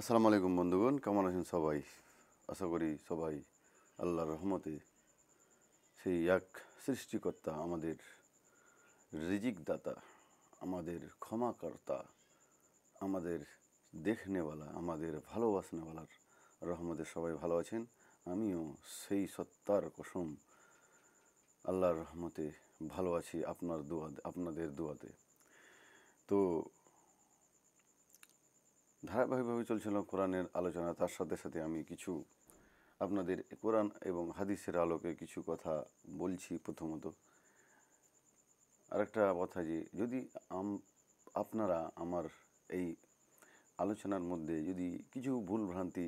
আসসালামু আলাইকুম বন্ধুগণ, কেমন আছেন সবাই? আশা করি সবাই আল্লাহর রহমতে সেই এক সৃষ্টিকর্তা, আমাদের রিজিক দাতা, আমাদের ক্ষমাকর্তা, আমাদের দেখনেওয়ালা, আমাদের ভালোবাসনেওয়ালার রহমতে সবাই ভালো আছেন। আমিও সেই সত্তার কসম আল্লাহর রহমতে ভালো আছি, আপনাদের দোয়াতে। তো ধারাবাহিকভাবে চলছিল কোরআনের আলোচনা, তার সাথে সাথে আমি কিছু আপনাদের কোরআন এবং হাদিসের আলোকে কিছু কথা বলছি। প্রথমত আরেকটা কথা, যে যদি আপনারা আমার এই আলোচনার মধ্যে যদি কিছু ভুল ভ্রান্তি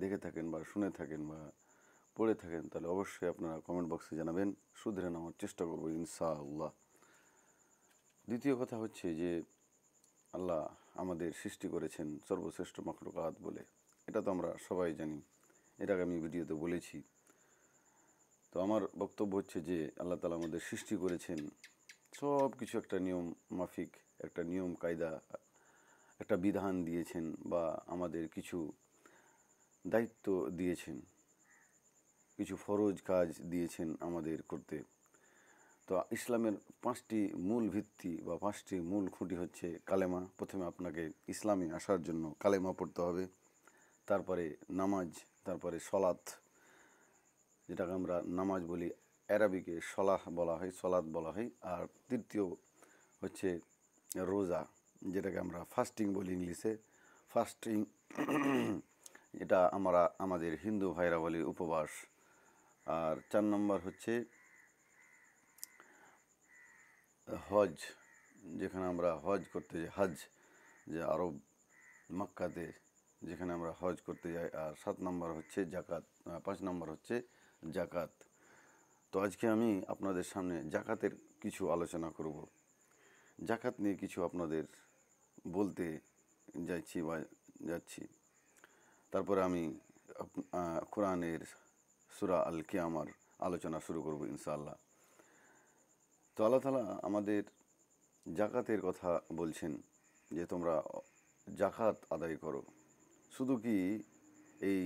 দেখে থাকেন বা শুনে থাকেন বা পড়ে থাকেন, তাহলে অবশ্যই আপনারা কমেন্ট বক্সে জানাবেন, শুধরে নেওয়ার চেষ্টা করবো ইনশাআল্লাহ। দ্বিতীয় কথা হচ্ছে যে আল্লাহ আমাদের সৃষ্টি করেছেন সর্বশ্রেষ্ঠ মাখলুকাত বলে, এটা তো আমরা সবাই জানি, এর আগে আমি ভিডিওতে বলেছি। তো আমার বক্তব্য হচ্ছে যে আল্লাহ তাআলা আমাদের সৃষ্টি করেছেন, সব কিছু একটা নিয়ম মাফিক, একটা নিয়ম কায়দা, একটা বিধান দিয়েছেন বা আমাদের কিছু দায়িত্ব দিয়েছেন, কিছু ফরজ কাজ দিয়েছেন আমাদের করতে। তো ইসলামের 5টি মূল ভিত্তি বা 5টি মূল খুঁটি হচ্ছে কালেমা। প্রথমে আপনাকে ইসলামে আসার জন্য কালেমা পড়তে হবে, তারপরে নামাজ, তারপরে সলাত, যেটাকে আমরা নামাজ বলি, অ্যারাবিকে সলাহ বলা হয়, সলাত বলা হয়। আর তৃতীয় হচ্ছে রোজা, যেটাকে আমরা ফাস্টিং বলি ইংলিশে, ফাস্টিং। এটা আমাদের হিন্দু ভাইরা বলি উপবাস। আর 4 নম্বর হচ্ছে হজ, যেখানে আমরা হজ করতে যাই, হজ, যে আরব মক্কাতে যেখানে আমরা হজ করতে যাই। আর 7 নম্বর হচ্ছে জাকাত, 5 নম্বর হচ্ছে জাকাত। তো আজকে আমি আপনাদের সামনে জাকাতের কিছু আলোচনা করব, জাকাত নিয়ে কিছু আপনাদের বলতে যাচ্ছি। তারপরে আমি কোরআনের সূরা আল কিয়ামার আলোচনা শুরু করব ইনশাআল্লাহ। তো আল্লাহ তাআলা আমাদের জাকাতের কথা বলছেন যে তোমরা জাকাত আদায় করো। শুধু কি এই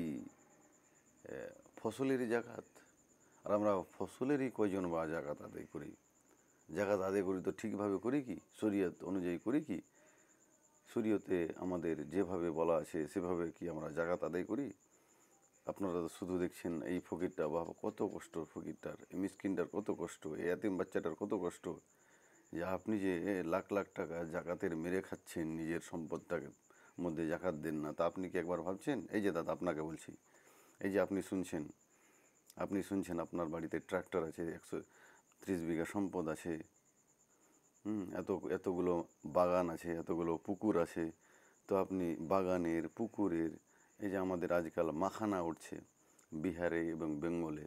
ফসলেরই জাকাত? আর আমরা ফসলেরই কয়জন বা জাকাত আদায় করি? জাকাত আদায় করি তো ঠিকভাবে করি কি? শরীয়ত অনুযায়ী করি কি? শরীয়তে আমাদের যেভাবে বলা আছে সেভাবে কি আমরা জাকাত আদায় করি? আপনারা তো শুধু দেখছেন এই ফকিরটা, বা কত কষ্ট ফকিরটার, এই মিসকিনটার কত কষ্ট, এই এতিম বাচ্চাটার কত কষ্ট, যে আপনি যে লাখ লাখ টাকা জাকাতের মেরে খাচ্ছেন, নিজের সম্পদটাকে মধ্যে জাকাত দেন না। তা আপনি কি একবার ভাবছেন? এই যে দাদা আপনাকে বলছি, এই যে আপনি শুনছেন আপনার বাড়িতে ট্রাক্টর আছে, 130 বিঘা সম্পদ আছে, এতগুলো বাগান আছে, এতগুলো পুকুর আছে। তো আপনি বাগানের, পুকুরের, এই যে আমাদের আজকাল মাখানা উঠছে বিহারে এবং বেঙ্গলে,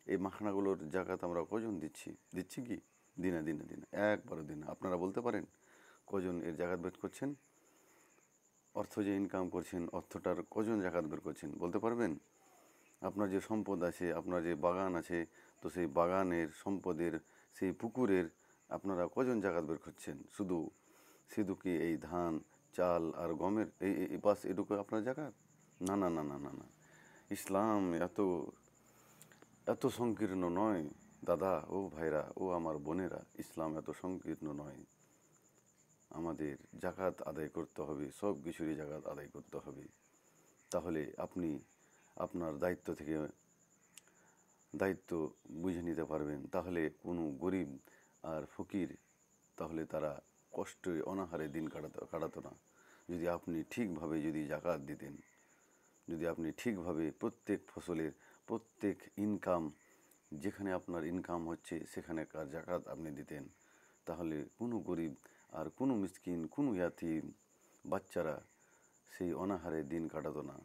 এই মাখানাগুলোর জাকাত আমরা কজন দিচ্ছি কি? দিনে দিনে দিনে একবারও দিনে। আপনারা বলতে পারেন কজন এর জাকাত বের করছেন? অর্থ যে ইনকাম করছেন, অর্থটার কজন জাকাত বের করছেন বলতে পারবেন? আপনার যে সম্পদ আছে, আপনার যে বাগান আছে, তো সেই বাগানের সম্পদের, সেই পুকুরের আপনারা কজন জাকাত বের করছেন? শুধু শুধু কি এই ধান, চাল আর গমের এই বাস এটুকু আপনার জাকাত? না না না না না না, ইসলাম এত এত সংকীর্ণ নয় দাদা, ও ভাইরা, ও আমার বোনেরা, ইসলাম এত সংকীর্ণ নয়। আমাদের জাকাত আদায় করতে হবে, সব কিছুরই জাকাত আদায় করতে হবে। তাহলে আপনি আপনার দায়িত্ব বুঝে নিতে পারবেন। তাহলে কোনো গরিব আর ফকির, তাহলে তারা কষ্টে অনাহারে দিন কাটাতো না। যদি আপনি ঠিকভাবে যদি জাকাত দিতেন, যদি আপনি ঠিকভাবে প্রত্যেক ফসলের প্রত্যেক ইনকাম, যেখানে আপনার ইনকাম হচ্ছে সেখানেকার জাকাত আপনি দিতেন, তাহলে কোনো গরিব আর কোনো মিসকিন, কোনো ইয়াতিম বাচ্চারা সেই অনাহারে দিন কাটাতো না।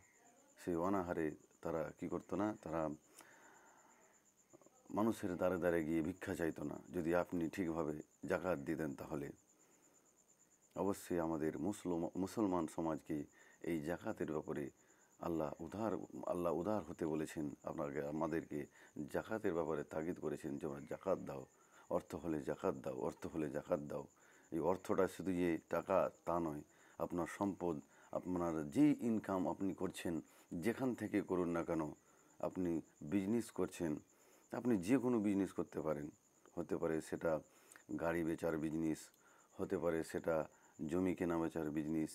সেই অনাহারে তারা কি করতো না, তারা মানুষের দ্বারে দ্বারে গিয়ে ভিক্ষা চাইতো না। যদি আপনি ঠিকভাবে জাকাত দিতেন, তাহলে অবশ্যই আমাদের মুসলমান সমাজকে এই জাকাতের ব্যাপারে আল্লাহ উদার হতে বলেছেন। আমাদেরকে জাকাতের ব্যাপারে তাগিদ করেছেন যে জাকাত দাও, অর্থ হলে জাকাত দাও, অর্থ হলে জাকাত দাও। এই অর্থটা শুধু যে টাকা তা নয়, আপনার সম্পদ, আপনার যেই ইনকাম আপনি করছেন, যেখান থেকে করুন না কেন, আপনি বিজনেস করছেন, আপনি যে কোনো বিজনেস করতে পারেন। হতে পারে সেটা গাড়ি বেচার বিজনেস, হতে পারে সেটা জমি কেনা বেচার বিজনেস,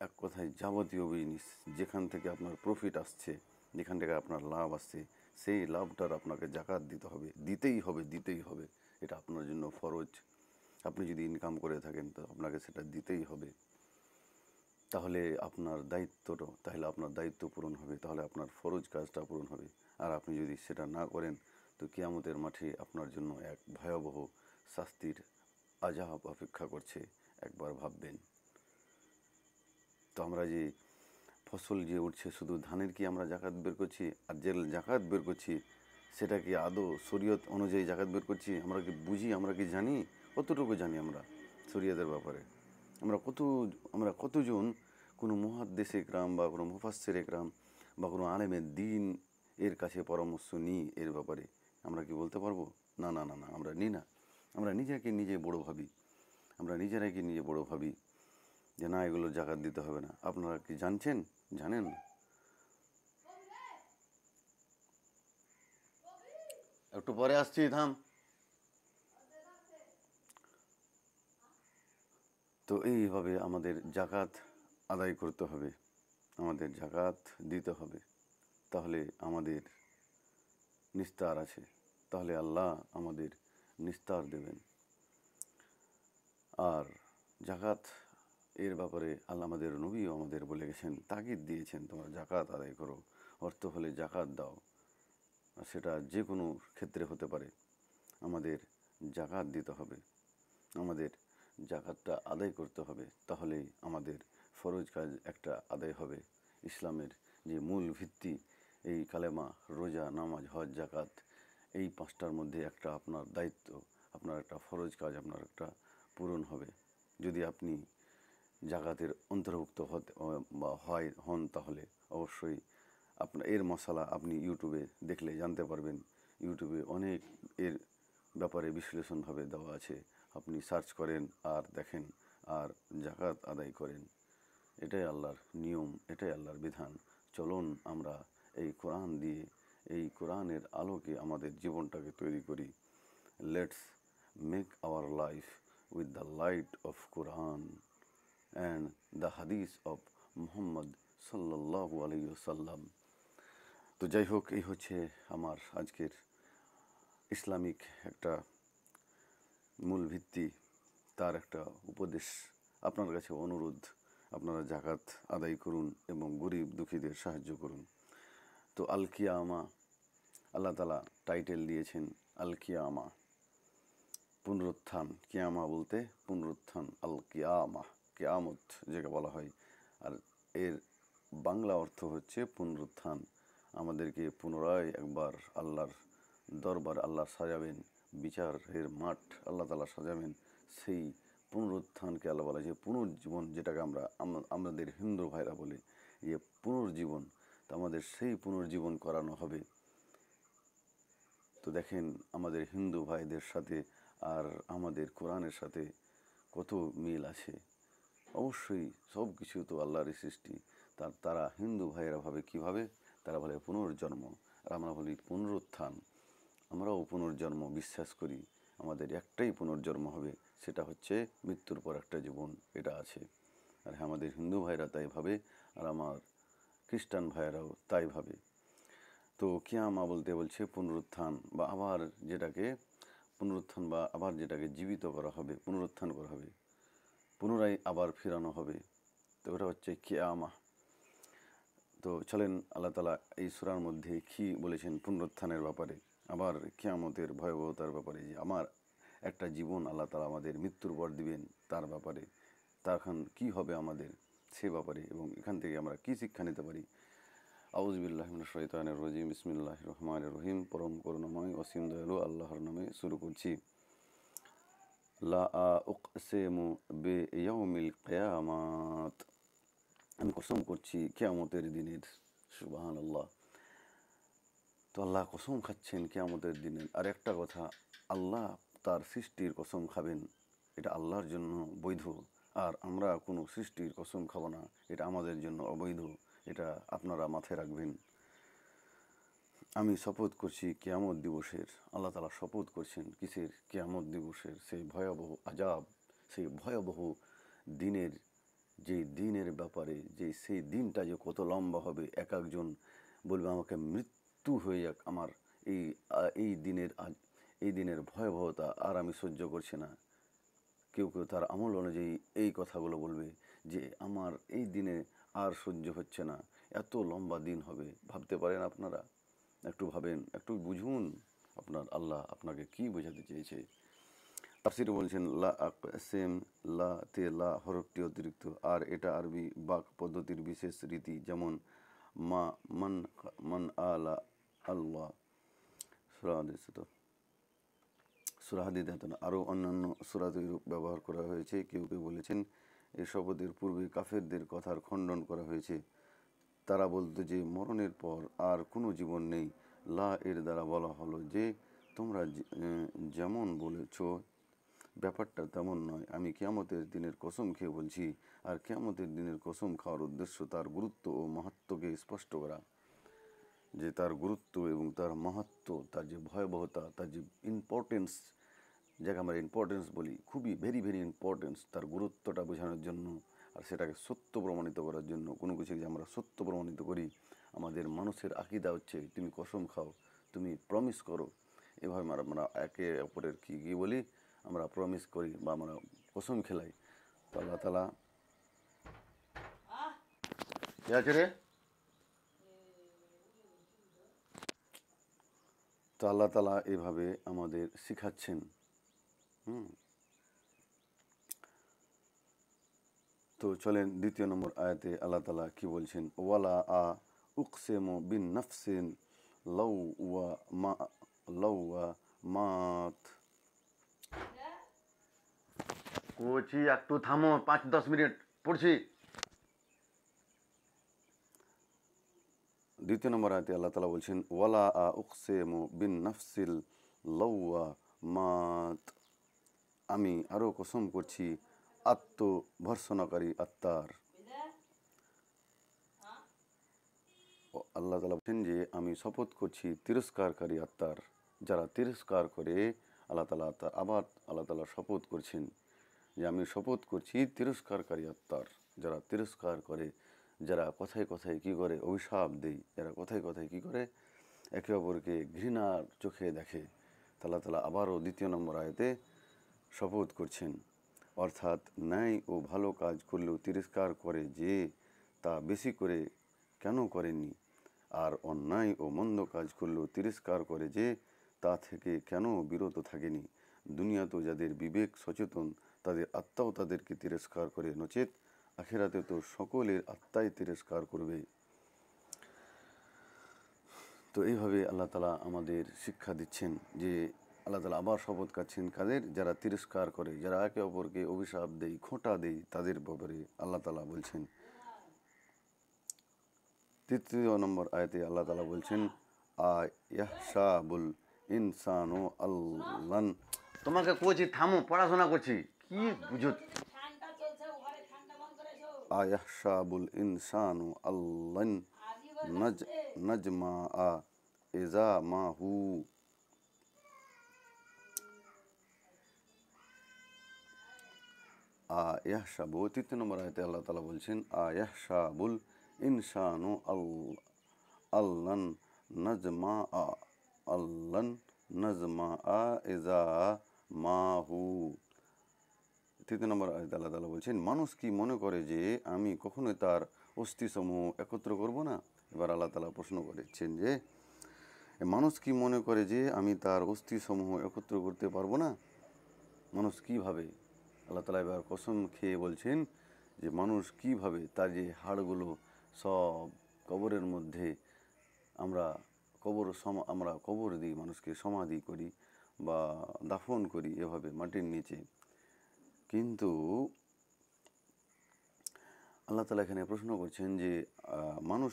এক কথায় যাবতীয় বিজনেস, যেখান থেকে আপনার প্রফিট আসছে, যেখান থেকে আপনার লাভ আসছে, সেই লাভটার আপনাকে জাকাত দিতে হবে, দিতেই হবে, দিতেই হবে। এটা আপনার জন্য ফরজ। আপনি যদি ইনকাম করে থাকেন তো আপনাকে সেটা দিতেই হবে। তাহলে আপনার দায়িত্ব পূরণ হবে, তাহলে আপনার ফরজ কাজটা পূরণ হবে। আর আপনি যদি সেটা না করেন তো কিয়ামতের মাঠে আপনার জন্য এক ভয়াবহ শাস্তির আযাব অপেক্ষা করছে, একবার ভাববেন। তো আমরা যে ফসল যে উঠছে, শুধু ধানের কি আমরা জাকাত বের করছি? আর যে জাকাত বের করছি সেটা কি আদৌ শরীয়ত অনুযায়ী জাকাত বের করছি? আমরা কি বুঝি? আমরা কি জানি? কতটুকু জানি আমরা শরীয়তের ব্যাপারে? আমরা কতজন কোনো মুহাদ্দিস একরাম বা কোনো মুফাসসির একরাম বা কোনো আলেমের দ্বীন এর কাছে পরামর্শ নিই এর ব্যাপারে? আমরা কি বলতে পারবো? না, না, না, না, আমরা নিই না। আমরা নিজেকে নিজে বড় ভাবি। আমরা নিজেরাই কি নিজে বড় ভাবি যে না, এগুলো জাকাত দিতে হবে না। আপনারা কি জানছেন? জানেন? একটু পরে আসছি, থাম। তো এইভাবে আমাদের জাকাত আদায় করতে হবে, আমাদের জাকাত দিতে হবে। তাহলে আমাদের নিস্তার আছে, তাহলে আল্লাহ আমাদের নিস্তার দেবেন। আর জাকাত এর ব্যাপারে আল্লাহ আমাদের নবীও আমাদের বলে গেছেন, তাগিদ দিয়েছেন, তোমরা জাকাত আদায় করো। অর্থ হলে জাকাত দাও। আর সেটা যে কোনো ক্ষেত্রে হতে পারে। আমাদের জাকাত দিতে হবে, আমাদের জাকাতটা আদায় করতে হবে। তাহলেই আমাদের ফরজ কাজ একটা আদায় হবে। ইসলামের যে মূল ভিত্তি, এই কালেমা, রোজা, নামাজ, হজ, জাকাত, এই পাঁচটার মধ্যে একটা আপনার দায়িত্ব, আপনার একটা ফরজ কাজ আপনার একটা পূরণ হবে। যদি আপনি জাকাতের অন্তর্ভুক্ত হন তাহলে অবশ্যই আপনার এর মশালা আপনি ইউটিউবে দেখলে জানতে পারবেন। ইউটিউবে অনেক এর ব্যাপারে বিশ্লেষণভাবে দেওয়া আছে। আপনি সার্চ করেন আর দেখেন আর জাকাত আদায় করেন। এটাই আল্লাহর নিয়ম, এটাই আল্লাহর বিধান। চলুন আমরা এই কোরআন দিয়ে, এই কোরআনের আলোকে আমাদের জীবনটাকে তৈরি করি। Let's make our life with the light off Quran and the হাদিস অফ মুহাম্মদ সাল্লাল্লাহু আলাইহি ওয়াসাল্লাম। তো যাই হোক, এই হচ্ছে আমার আজকের ইসলামিক একটা মূল ভিত্তি, তার একটা উপদেশ। আপনার কাছে অনুরোধ, আপনারা জাকাত আদায় করুন এবং গরিব দুঃখীদের সাহায্য করুন। তো আল কিয়ামা, আল্লাহ তাআলা টাইটেল দিয়েছেন আল কিয়ামা, পুনরুত্থান। কিয়ামা বলতে পুনরুত্থান, আল কিয়ামা, কিয়ামত যেটা বলা হয়। আর এর বাংলা অর্থ হচ্ছে পুনরুত্থান। আমাদেরকে পুনরায় একবার আল্লাহর দরবার আল্লাহ সাজাবেন, বিচারের মাঠ আল্লাহ তাআলা সাজাবেন। সেই পুনরুত্থানকে আল্লাহ বলা, যে পুনর্জীবন, যেটাকে আমাদের হিন্দু ভাইরা বলে যে পুনর্জীবন, তো আমাদের সেই পুনর্জীবন করানো হবে। তো দেখেন আমাদের হিন্দু ভাইদের সাথে আর আমাদের কোরআনের সাথে কত মিল আছে। অবশ্যই সব কিছু তো আল্লাহরই সৃষ্টি। তারা হিন্দু ভাইয়েরা ভাবে কীভাবে? তারা বলে পুনর্জন্ম, আর আমরা বলি পুনরুত্থান। আমরাও পুনর্জন্ম বিশ্বাস করি। আমাদের একটাই পুনর্জন্ম হবে, সেটা হচ্ছে মৃত্যুর পর একটা জীবন, এটা আছে। আর হ্যাঁ, আমাদের হিন্দু ভাইরা তাই ভাবে, আর আমার খ্রিস্টান ভাইয়েরাও তাই ভাবে। তো কিয়ামা বলতে বলছে পুনরুত্থান, বা আবার যেটাকে পুনরুত্থান, বা আবার যেটাকে জীবিত করা হবে, পুনরুত্থান করা হবে, পুনরায় আবার ফেরানো হবে। তো ওটা হচ্ছে কিয়ামা। তো চলেন, আল্লাহ তাআলা এই সূরার মধ্যে কি বলেছেন পুনরুত্থানের ব্যাপারে, আবার কিয়ামতের ভয়াবহতার ব্যাপারে, যে আমার একটা জীবন আল্লাহ তাআলা আমাদের মৃত্যুর পর দিবেন তার ব্যাপারে, তখন কি হবে আমাদের সে ব্যাপারে, এবং এখান থেকে আমরা কি শিক্ষা নিতে পারি। আউযু বিল্লাহি মিনাশ শাইতানির রাজিম। বিসমিল্লাহির রহমানির রহিম। পরম করুণাময় অসীম দয়ালু আল্লাহর নামে শুরু করছি। লা উকসিমু বিয়াউমিল কিয়ামাত, আমি কসম করছি কিয়ামতের দিনের। সুবহানাল্লাহ। তো আল্লাহ কসম খাচ্ছেন কিয়ামতের দিনের। আর একটা কথা, আল্লাহ তার সৃষ্টির কসম খাবেন, এটা আল্লাহর জন্য বৈধ। আর আমরা কোনো সৃষ্টির কসম খাবো না, এটা আমাদের জন্য অবৈধ, এটা আপনারা মাথায় রাখবেন। আমি শপথ করছি কিয়ামত দিবসের। আল্লাহ তাআলা শপথ করছেন কিসের? কিয়ামত দিবসের, সেই ভয়াবহ আযাব, সেই ভয়াবহ দিনের, যে দিনের ব্যাপারে, যে সেই দিনটা যে কত লম্বা হবে। এক একজন বলবে আমাকে মৃত্যু হয়ে যাক, আমার এই এই দিনের ভয়াবহতা আর আমি সহ্য করছি না। কেউ কেউ তার আমল অনুযায়ী এই কথাগুলো বলবে যে আমার এই দিনে আর সহ্য হচ্ছে না, এত লম্বা দিন হবে। ভাবতে পারেন আপনারা? একটু ভাবেন, একটু বুঝুন আপনার আল্লাহ আপনাকে কি বোঝাতে চেয়েছে। তাফসিরে বলছেন লা আকসেম, লা তে লা হরফটি অতিরিক্ত, আর এটা আরবি বাক পদ্ধতির বিশেষ রীতি। যেমন মা মান মান আলা আল্লাহ সুরাহাদিদ, আরও অন্যান্য সুরাতে রূপ ব্যবহার করা হয়েছে। কেউ কেউ বলেছেন এই শপথের পূর্বে কাফেরদের কথার খণ্ডন করা হয়েছে। তারা বলতো যে মরণের পর আর কোনো জীবন নেই। লা এর দ্বারা বলা হলো যে তোমরা যেমন বলেছ ব্যাপারটা তেমন নয়। আমি কিয়ামতের দিনের কসম খেয়ে বলছি। আর কিয়ামতের দিনের কসম খাওয়ার উদ্দেশ্য তার গুরুত্ব ও মাহাত্ম্যকে স্পষ্ট করা, যে তার গুরুত্ব এবং তার মাহাত্ম্য, তার যে ভয়াবহতা, তার যে ইম্পর্টেন্স, যাকে আমরা ইম্পর্টেন্স বলি, খুবই ভেরি ভেরি ইম্পর্টেন্স, তার গুরুত্বটা বোঝানোর জন্য আর সেটাকে সত্য প্রমাণিত করার জন্য। কোনো কিছুকে যে আমরা সত্য প্রমাণিত করি, আমাদের মানুষের আকীদা হচ্ছে তুমি কসম খাও, তুমি প্রমিস করো। এভাবে আমরা একে অপরের কী বলি, আমরা প্রমিস করি বা আমরা কসম খেলাই। তো আল্লাহ তাআলা, কে আছে রে? তো আল্লাহ তাআলা এভাবে আমাদের শিখাচ্ছেন। তো চলেন দ্বিতীয় নম্বর আয়াতে আল্লাহ তাআলা কি বলছেন। ওয়ালা আ উকসেমু বিন নাফসিন লাউ ওয়া মা লাউ ওয়া মাত। কোচি একটু থামো, 5-10 মিনিট পড়ছি। দ্বিতীয় নম্বর আয়াতে আল্লাহ তাআলা বলছেন ওয়ালা আ উকসেমু বিন নাফসিল লাউ ওয়া মাত। আমি আরও কসম করছি আত্মভর্সনাকারী আত্মার। আল্লাহ তাআলা বলছেন যে আমি শপথ করছি তিরস্কারকারী আত্মার। যারা তিরস্কার করে, আল্লাহ তাআলা শপথ করছেন যে আমি শপথ করছি তিরস্কারকারী আত্মার। যারা তিরস্কার করে, যারা কথায় কথায় কী করে, অভিশাপ দেয়, যারা কথায় কথায় কী করে, একে অপরকে ঘৃণার চোখে দেখে। আল্লাহ তাআলা আবারও দ্বিতীয় নম্বর আয়াতে শপথ করছেন, অর্থাৎ ন্যায় ও ভালো কাজ করলেও তিরস্কার করে যে তা বেশি করে কেন করেননি, আর অন্যায় ও মন্দ কাজ করলেও তিরস্কার করে যে তা থেকে কেন বিরত থাকেনি। দুনিয়াতেও যাদের বিবেক সচেতন তাদের আত্মাও তাদেরকে তিরস্কার করে, নচেত আখিরাতে তো সকলের আত্মাই তিরস্কার করবে। তো এইভাবে আল্লাহ তাআলা আমাদের শিক্ষা দিচ্ছেন যে আল্লাহ তাআলা আবার শপথ কাচ্ছেন কাদের? যারা তিরস্কার করে, যারা একে অপরকে অভিশাপ দেয়, খোঁটা দেয়, তাদের ব্যাপারে আল্লাহ তাআলা বলছেন। তৃতীয় নম্বর আয়াতে আল্লাহ তাআলা বলছেন আয়াহসাবুল ইনসানু আল্লান। তোমাকে কোচি থামো, পড়াশোনা করছি, কি বুঝো। আয়াহসাবুল ইনসানু আল্লান নাজমা আ এজা মাহু। আয়াহসাবু, তৃতীয় নম্বর আয়াতে আল্লাহ তাআলা বলছেন আয়াহসাবুল ইনসানু আল্লান নাজমা আ আল্লান নাজমা আ এজা মাহু। তৃতীয় নম্বর আয়াতে আল্লাহ তাআলা বলছেন মানুষ কি মনে করে যে আমি কখনোই তার অস্থিসমূহ একত্র করব না। এবার আল্লাহ তাআলা প্রশ্ন করেছেন যে মানুষ কি মনে করে যে আমি তার অস্থিসমূহ একত্র করতে পারবো না। মানুষ কীভাবে, আল্লাহ তাআলা এবার কসম খেয়ে বলছেন যে মানুষ কীভাবে তার যে হাড়গুলো সব কবরের মধ্যে, আমরা কবর দিই, মানুষকে সমাধি করি বা দাফন করি এভাবে মাটির নিচে। কিন্তু আল্লাহ তাআলা এখানে প্রশ্ন করছেন যে মানুষ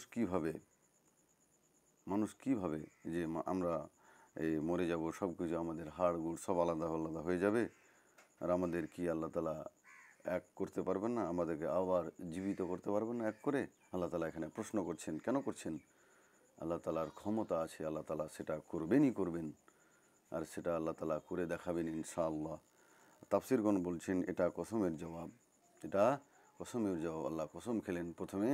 কীভাবে যে আমরা এই মরে যাব, সব কিছু আমাদের হাড় গুড় সব আলাদা আলাদা হয়ে যাবে, আর আমাদের কি আল্লাহ তাআলা এক করতে পারবেন না, আমাদেরকে আবার জীবিত করতে পারবেন না এক করে? আল্লাহ তাআলা এখানে প্রশ্ন করছেন। কেন করছেন? আল্লাহ তাআলার ক্ষমতা আছে, আল্লাহ তাআলা সেটা করবেন, আর সেটা আল্লাহ তাআলা করে দেখাবেন ইনশাআল্লাহ। তাফসীরগণ বলছেন এটা কসমের জবাব, এটা কসমের জবাব। আল্লাহ কসম খেলেন প্রথমে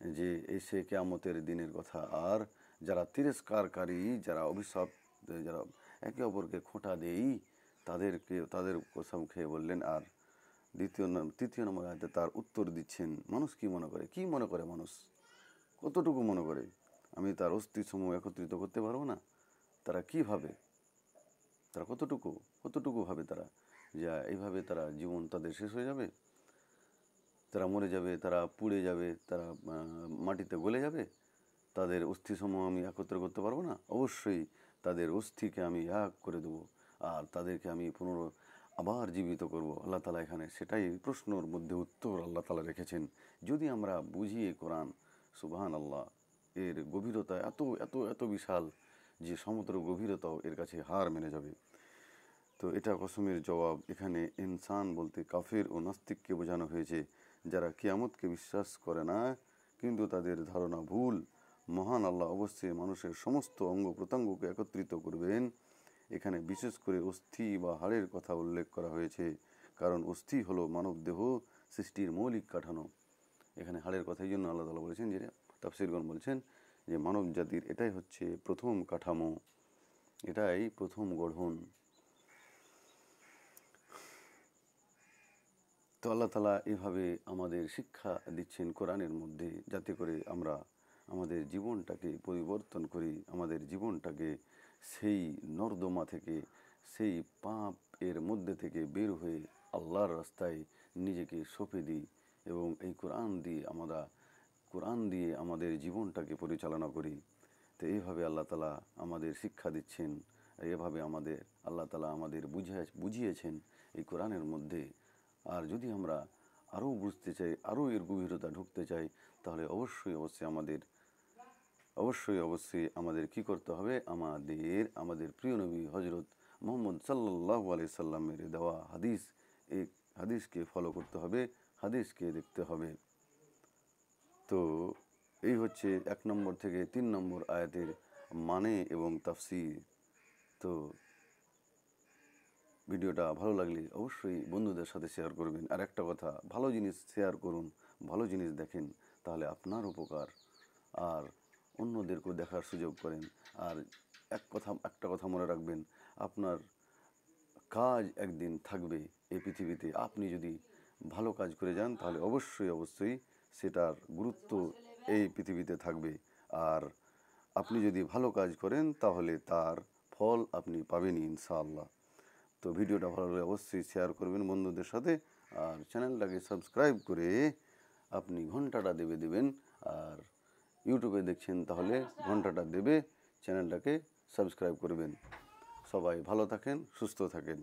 যে এই সে কিয়ামতের দিনের কথা, আর যারা তিরস্কারকারী, যারা অভিশাপ, যারা একে অপরকে খোঁটা দেই, তাদের কসম খেয়ে বললেন। আর তৃতীয় নম্বর আয়াতে তার উত্তর দিচ্ছেন। মানুষ কি মনে করে? কি মনে করে মানুষ? কতটুকু মনে করে আমি তার অস্থিসমূহ একত্রিত করতে পারবো না? তারা কি ভাবে? তারা কতটুকু ভাবে তারা যে এইভাবে তারা জীবন তাদের শেষ হয়ে যাবে, তারা মরে যাবে, তারা পুড়ে যাবে, তারা মাটিতে গলে যাবে, তাদের অস্থিসমূহ আমি একত্র করতে পারবো না? অবশ্যই তাদের অস্থিকে আমি এক করে দেবো, আর তাদেরকে আমি আবার জীবিত করব। আল্লাহ তাআলা এখানে সেটাই প্রশ্নর মধ্যে উত্তর আল্লাহ তাআলা রেখেছেন। যদি আমরা বুঝি এই কোরআন, সুবহানাল্লাহ, এর গভীরতা এত এত এত বিশাল যে সমুদ্র গভীরতাও এর কাছে হার মেনে যাবে। তো এটা কসমের জবাব। এখানে ইনসান বলতে কাফের ও নাস্তিককে বোঝানো হয়েছে, যারা কিয়ামতকে বিশ্বাস করে না কিন্তু তাদের ধারণা ভুল। মহান আল্লাহ অবশ্যই মানুষের সমস্ত অঙ্গ প্রত্যঙ্গকে একত্রিত করবেন। এখানে বিশেষ করে অস্থি বা হাড়ের কথা উল্লেখ করা হয়েছে, কারণ অস্থি হলো মানবদেহ সৃষ্টির মৌলিক কাঠামো। এখানে হাড়ের কথা এই জন্য আল্লাহ তাআলা বলেছেন, যে তাফসীরগণ বলছেন যে মানব জাতির এটাই হচ্ছে প্রথম কাঠামো, এটাই প্রথম গঠন। তো আল্লাহ তাআলা এভাবে আমাদের শিক্ষা দিচ্ছেন কোরআনের মধ্যে, যাতে করে আমরা আমাদের জীবনটাকে পরিবর্তন করি, আমাদের জীবনটাকে সেই নর্দমা থেকে, সেই পাপ এর মধ্যে থেকে বের হয়ে আল্লাহর রাস্তায় নিজেকে সঁপে দিই, এবং এই কোরআন দিয়ে আমাদের জীবনটাকে পরিচালনা করি। তো এইভাবে আল্লাহ তাআলা আমাদের শিক্ষা দিচ্ছেন, এভাবে আল্লাহ তাআলা আমাদের বুঝিয়েছেন এই কোরআনের মধ্যে। আর যদি আমরা আরও বুঝতে চাই, আরও এর গভীরতা ঢুকতে চাই, তাহলে অবশ্যই আমাদের কি করতে হবে? আমাদের প্রিয় নবী হজরত মুহাম্মদ সাল্লাল্লাহু আলাইহি সাল্লামের দেওয়া এই হাদিসকে ফলো করতে হবে, হাদিসকে দেখতে হবে। তো এই হচ্ছে 1 নম্বর থেকে 3 নম্বর আয়াতের মানে এবং তাফসীর। তো ভিডিওটা ভালো লাগলে অবশ্যই বন্ধুদের সাথে শেয়ার করবেন। আর একটা কথা, ভালো জিনিস শেয়ার করুন, ভালো জিনিস দেখেন, তাহলে আপনার উপকার, আর অন্যদেরকেও দেখার সুযোগ করেন। আর একটা কথা মনে রাখবেন, আপনার কাজ একদিন থাকবে এই পৃথিবীতে। আপনি যদি ভালো কাজ করে যান, তাহলে অবশ্যই সেটার গুরুত্ব এই পৃথিবীতে থাকবে। আর আপনি যদি ভালো কাজ করেন, তাহলে তার ফল আপনি পাবেনই ইনশাআল্লাহ। তো ভিডিওটা ভালো লাগলে অবশ্যই শেয়ার করবেন বন্ধুদের সাথে, আর চ্যানেলটাকে সাবস্ক্রাইব করে আপনি ঘন্টাটা দেবেন। আর ইউটিউবে দেখছেন তাহলে ঘন্টাটা চ্যানেলটাকে সাবস্ক্রাইব করবেন। সবাই ভালো থাকেন, সুস্থ থাকেন।